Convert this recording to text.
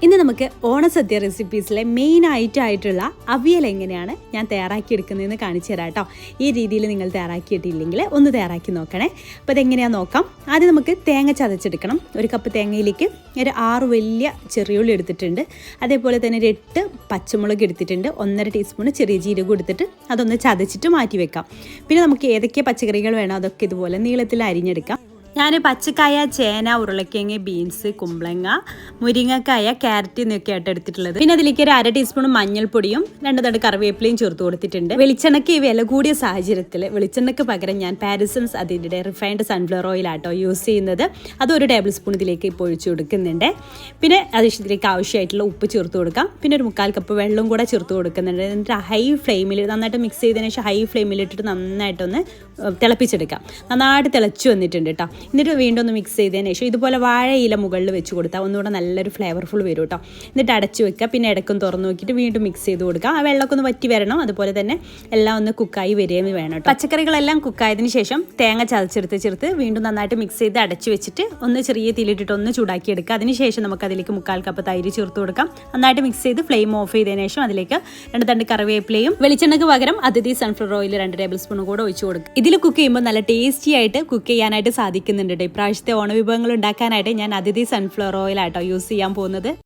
ഇന്ന് നമുക്ക് ഓണസദ്യ റെസിപ്പീസിലെ മെയിൻ ആയിട്ടുള്ള അവിയൽ എങ്ങനെയാണ് ഞാൻ തയ്യാറാക്കിയെടുക്കുന്നതെന്ന് കാണിച്ചു തരാം കേട്ടോ. ഈ രീതിയിൽ നിങ്ങൾ തയ്യാറാക്കിയിട്ടില്ലെങ്കിൽ ഒന്ന് തയ്യാറാക്കി നോക്കണേ. അപ്പോൾ അതെങ്ങനെയാണെന്ന് നോക്കാം. ആദ്യം നമുക്ക് തേങ്ങ ചതച്ചെടുക്കണം. ഒരു കപ്പ് തേങ്ങയിലേക്ക് ഒരു 6 വലിയ ചെറിയുള്ളി എടുത്തിട്ടുണ്ട്. അതേപോലെ തന്നെ ഒരു 8 പച്ചമുളക് എടുത്തിട്ടുണ്ട്. 1.5 ടീസ്പൂൺ ചെറിയ ജീരകം എടുത്തിട്ട് അതൊന്ന് ചതച്ചിട്ട് മാറ്റി വെക്കാം. പിന്നെ നമുക്ക് ഏതൊക്കെ പച്ചക്കറികൾ വേണോ അതൊക്കെ ഇതുപോലെ നീളത്തിൽ അരിഞ്ഞെടുക്കാം. ഞാൻ പച്ചക്കായ, ചേന, ഉരുളക്കിഴങ്ങ്, ബീൻസ്, കുമ്പളങ്ങ, മുരിങ്ങക്കായ, ക്യാരറ്റ് എന്നൊക്കെ ആയിട്ട് എടുത്തിട്ടുള്ളത്. പിന്നെ അതിലേക്ക് ഒരു 1/2 ടീസ്പൂൺ മഞ്ഞൾപ്പൊടിയും 2 തണ്ട് കറിവേപ്പിലയും ചേർത്ത് കൊടുത്തിട്ടുണ്ട്. വെളിച്ചെണ്ണയ്ക്ക് വില കൂടിയ സാഹചര്യത്തിൽ വെളിച്ചെണ്ണയ്ക്ക് പകരം ഞാൻ പാരസൺസ് അതിൻ്റെ റിഫൈൻഡ് സൺഫ്ലവർ ഓയിലാട്ടോ യൂസ് ചെയ്യുന്നത്. അത് 1 ടേബിൾ സ്പൂൺ ഇതിലേക്ക് ഇപ്പോൾ ഒഴിച്ചു കൊടുക്കുന്നുണ്ട്. പിന്നെ ഇതിലേക്ക് ആവശ്യമായിട്ടുള്ള ഉപ്പ് ചേർത്ത് കൊടുക്കാം. പിന്നെ ഒരു 1/4 കപ്പ് വെള്ളം കൂടെ ചേർത്ത് കൊടുക്കുന്നുണ്ട്. എന്നിട്ട് ഹൈ ഫ്ലെയിമിൽ നന്നായിട്ട് മിക്സ് ചെയ്തതിന് ശേഷം ഹൈ ഫ്ലെയിമിലിട്ടിട്ട് നന്നായിട്ടൊന്ന് തിളപ്പിച്ചെടുക്കാം. നന്നായിട്ട് തിളച്ചു വന്നിട്ടുണ്ട് കേട്ടോ. എന്നിട്ട് വീണ്ടും ഒന്ന് മിക്സ് ചെയ്തതിന് ശേഷം ഇതുപോലെ വാഴയില മുകളിൽ വെച്ച് കൊടുത്താൽ ഒന്നുകൂടെ നല്ലൊരു ഫ്ലേവർഫുൾ വരും കേട്ടോ. എന്നിട്ട് അടച്ചു വെക്കുക. പിന്നെ ഇടയ്ക്കും തുറന്ന് നോക്കിയിട്ട് വീണ്ടും മിക്സ് ചെയ്ത് കൊടുക്കുക. ആ വെള്ളമൊക്കെ ഒന്ന് വറ്റി വരണം. അതുപോലെ തന്നെ എല്ലാം ഒന്ന് കുക്കായി വരികയും വേണം കേട്ടോ. പച്ചക്കറികളെല്ലാം കുക്കായതിന് ശേഷം തേങ്ങ ചേർത്ത് വീണ്ടും നന്നായിട്ട് മിക്സ് ചെയ്ത് അടച്ചു വെച്ചിട്ട് ഒന്ന് ചെറിയ തീയിലിട്ടിട്ട് ഒന്ന് ചൂടാക്കി എടുക്കുക. അതിനുശേഷം നമുക്ക് അതിലേക്ക് 1/4 കപ്പ് തൈര് ചേർത്ത് കൊടുക്കാം. നന്നായിട്ട് മിക്സ് ചെയ്ത് ഫ്ലെയിം ഓഫ് ചെയ്തതിന് ശേഷം അതിലേക്ക് 2 തണ്ട് കറിവേപ്പിലയും വെളിച്ചെണ്ണയ്ക്ക് പകരം അതിഥി സൺഫ്ലവർ ഓയിൽ 2 ടേബിൾ സ്പൂൺ കൂടെ ഒഴിച്ചു കൊടുക്കുക. ഇതിൽ കുക്ക് ചെയ്യുമ്പോൾ നല്ല ടേസ്റ്റി ആയിട്ട് കുക്ക് ചെയ്യാനായിട്ട് സാധിക്കുന്നുണ്ട്. ഇപ്രാവശ്യത്തെ ഓണവിഭവങ്ങൾ ഉണ്ടാക്കാനായിട്ട് ഞാൻ അതിഥി സൺഫ്ലവർ ഓയിലാട്ടോ യൂസ് ചെയ്യാൻ പോകുന്നത്.